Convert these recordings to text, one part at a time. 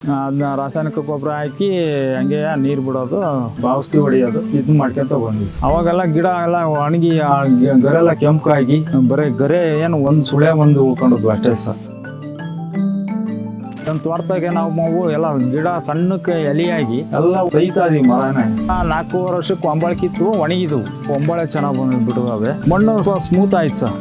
ಅದನ್ನ ರಾಸಾಯನಿಕ ಗೊಬ್ಬರ ಹಾಕಿ ಹಂಗೆ ನೀರು ಬಿಡೋದು, ಔಷಧಿ ಹೊಡಿಯೋದು, ಇದನ್ನ ಮಾಡ್ಕೊಂತ ಬಂದ್ವಿ. ಅವಾಗೆಲ್ಲ ಗಿಡ ಎಲ್ಲ ಒಣಗಿ ಗರೆ ಎಲ್ಲ ಕೆಂಪಾಗಿ ಬರೀ ಗರೆ ಏನು ಒಂದು ಸುಳೆ ಒಂದು ಉಳ್ಕೊಂಡದ್ವು ಅಷ್ಟೇ ಸರ್. ನಮ್ಮ ತೋಟದಾಗೆ ನಾವು ಎಲ್ಲ ಗಿಡ ಸಣ್ಣಕ್ಕೆ ಎಲೆಯಾಗಿ ಎಲ್ಲ ತೆಗಿತಾ ಇದೀವಿ ಮರನೇ. 4 ವರ್ಷಕ್ಕೆ ಕೊಂಬಳೆ ಕಿತ್ತು ಒಣಗಿದ್ವು, ಕೊಂಬಳೆ ಚೆನ್ನಾಗಿ ಬಂದ್ಬಿಟ್ಟವೆ. ಮಣ್ಣು ಸ್ವಲ್ಪ ಸ್ಮೂತ್ ಆಯ್ತು ಸರ್.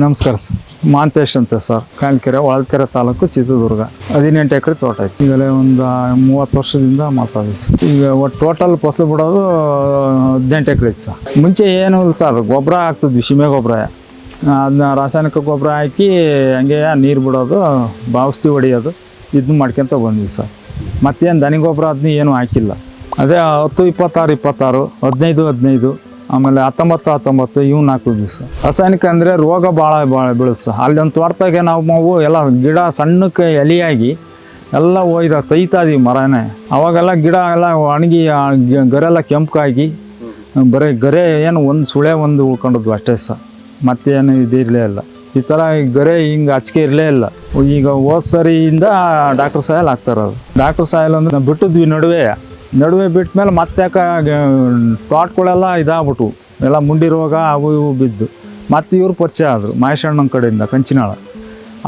ನಮಸ್ಕಾರ ಸರ್, ಮಾಂತೇಶ್ ಅಂತ ಸರ್, ಕಾಲ್ಕೆರೆ ಹೊಳಲ್ಕೆರೆ ತಾಲೂಕು, ಚಿತ್ರದುರ್ಗ. 18 ಎಕರೆ ತೋಟ ಐತಿ. ಈಗಲೇ ಒಂದು 30 ವರ್ಷದಿಂದ ಮಾತಾಡಿದ್ವಿ ಸರ್. ಈಗ ಒಟ್ಟು ಟೋಟಲ್ ಫಸಲು ಬಿಡೋದು 18 ಎಕರೆ ಐತಿ ಸರ್. ಮುಂಚೆ ಏನು ಇಲ್ಲ ಸರ್, ಗೊಬ್ಬರ ಹಾಕ್ತಿದ್ವಿ, ಸೀಮೆ ಗೊಬ್ಬರ. ಅದನ್ನ ರಾಸಾಯನಿಕ ಗೊಬ್ಬರ ಹಾಕಿ ಹಂಗೆ ನೀರು ಬಿಡೋದು, ಔಷಧಿ ಹೊಡಿಯೋದು, ಇದನ್ನ ಮಾಡ್ಕೊಂತ ಬಂದ್ವಿ ಸರ್. ಮತ್ತೇನು ದನಿ ಗೊಬ್ಬರ ಅದನ್ನ ಏನು ಹಾಕಿಲ್ಲ. ಅದೇ 10, 26, 26, 15, 15, ಆಮೇಲೆ 19, 19 ಇವನ್ನ ಹಾಕಿದ್ವಿ ಸರ್. ರಾಸಾಯನಿಕ ಅಂದರೆ ರೋಗ ಭಾಳ ಬೀಳುತ್ತೆ ಸರ್. ಅಲ್ಲಿ ಒಂದು ತೋಟದಾಗೆ ನಾವು ಎಲ್ಲ ಗಿಡ ಸಣ್ಣಕ್ಕೆ ಎಲೆಯಾಗಿ ಎಲ್ಲ ತೆಗಿತಾ ಇದೀವಿ ಮರನೇ. ಅವಾಗೆಲ್ಲ ಗಿಡ ಎಲ್ಲ ಒಣಗಿ ಗರೆ ಎಲ್ಲ ಕೆಂಪಾಗಿ ಬರೀ ಗರೆ ಏನು ಒಂದು ಸುಳೆ ಒಂದು ಉಳ್ಕೊಂಡದ್ವು ಅಷ್ಟೇ ಸರ್. ಮತ್ತೇನು ಇದಿರಲೇ ಇಲ್ಲ. ಈ ಥರ ಗರೆ ಹಿಂಗೆ ಹಚ್ಕೆ ಇರಲೇ ಇಲ್ಲ. ಈಗ ಹೋದ ಸರಿಯಿಂದ ಡಾಕ್ಟರ್ ಸಾಯಲ್ ಹಾಕ್ತಾರದು. ಡಾಕ್ಟರ್ ಸಾಯಲ್ ಅಂದ್ರೆ ಬಿಟ್ಟಿದ್ವಿ ನಡುವೆ ಬಿಟ್ಟ ಮೇಲೆ ಮತ್ತೆ ಯಾಕೆ ತೋಟಗಳೆಲ್ಲ ಇದಾಗ್ಬಿಟ್ವು, ಎಲ್ಲ ಮುಂಡಿ ರೋಗ ಅವು ಇವು ಬಿದ್ದು. ಮತ್ತು ಇವ್ರು ಪರಿಚಯ ಆದರು, ಮಹೇಶಣ್ಣನ ಕಡೆಯಿಂದ, ಕಂಚಿನಾಳ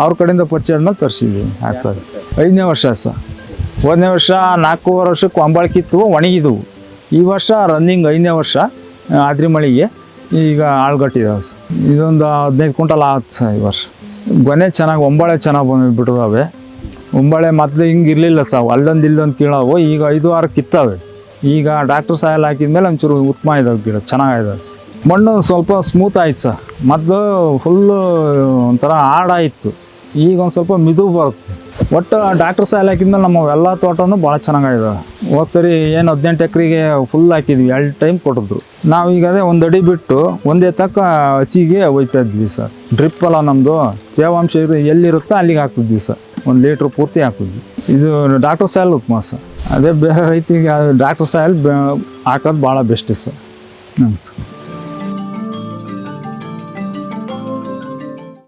ಅವ್ರ ಕಡೆಯಿಂದ ಪರಿಚಯ ಆದ್ಮೇಲೆ ತರಿಸಿದ್ವಿ ಆಗ್ತದೆ. 5ನೇ ವರ್ಷ ಸರ್. 1ನೇ ವರ್ಷ 4 ವರ್ಷಕ್ಕೆ ಕೊಂಬಳೆ ಕಿತ್ತು ಒಣಗಿದ್ವು. ಈ ವರ್ಷ ರನ್ನಿಂಗ್ 5ನೇ ವರ್ಷ ಆದ್ರಿ ಮಳೆಗೆ ಈಗ ಆಳ್ಗಟ್ಟಿದ್ದಾವೆ ಸರ್. ಇದೊಂದು 15 ಕ್ವಿಂಟಲ್ ಆಗುತ್ತೆ ಸರ್ ಈ ವರ್ಷ. ಗೊನೆ ಚೆನ್ನಾಗಿ ಒಂಬಳೆ ಚೆನ್ನಾಗಿ ಬಂದುಬಿಟ್ಟಿದ್ದಾವೆ. ಒಂಬಳೆ ಮೊದಲು ಹಿಂಗೆ ಇರಲಿಲ್ಲ ಸರ್, ಅಲ್ಲೊಂದು ಇಲ್ಲೊಂದು ಕೀಳವು. ಈಗ 5-6 ಕಿತ್ತವೆ. ಈಗ ಡಾಕ್ಟರ್ ಸಾಯಲ್ ಹಾಕಿದ್ಮೇಲೆ ಒಂಚೂರು ಉತ್ತಮ ಇದಾವೆ, ಗಿಡ ಚೆನ್ನಾಗಿದ್ದಾವೆ ಸರ್. ಮಣ್ಣು ಸ್ವಲ್ಪ ಸ್ಮೂತ್ ಆಯ್ತು ಸರ್. ಮೊದಲು ಫುಲ್ಲು ಒಂಥರ ಹಾಡಾಯಿತು, ಈಗ ಒಂದು ಸ್ವಲ್ಪ ಮಿದು ಬರುತ್ತೆ. ಒಟ್ಟು ಡಾಕ್ಟರ್ ಸಾಯಲ್ ಹಾಕಿದ್ಮೇಲೆ ನಮ್ಮ ಎಲ್ಲ ತೋಟನೂ ಭಾಳ ಚೆನ್ನಾಗಿದ್ದಾವೆ. ಹೋದ ಸರಿ ಏನು 18 ಎಕರೆಗೆ ಫುಲ್ ಹಾಕಿದ್ವಿ, 2 ಟೈಮ್ ಕೊಟ್ಟಿದ್ರು. ನಾವು ಈಗ ಅದೇ 1 ಅಡಿ ಬಿಟ್ಟು ಒಂದೇ ತಕ್ಕ ಹಸಿಗೆ ಒಯ್ತಾ ಇದ್ವಿ ಸರ್. ಡ್ರಿಪ್ ಅಲ್ಲ ನಮ್ಮದು, ತೇವಾಂಶ ಎಲ್ಲಿರುತ್ತೋ ಅಲ್ಲಿಗೆ ಹಾಕ್ತಿದ್ವಿ ಸರ್. 1 ಲೀಟ್ರ್ ಪೂರ್ತಿ ಹಾಕಿದ್ವಿ. ಇದು ಡಾಕ್ಟರ್ ಸಾಯಲ್ ಉತ್ತಮ ಸರ್. ಅದೇ ಬೇರೆ ರೈತಿಗೆ ಡಾಕ್ಟರ್ ಸಾಯಲ್ ಹಾಕೋದು ಭಾಳ ಬೆಸ್ಟ್ ಸರ್. ನಮಸ್ಕಾರ.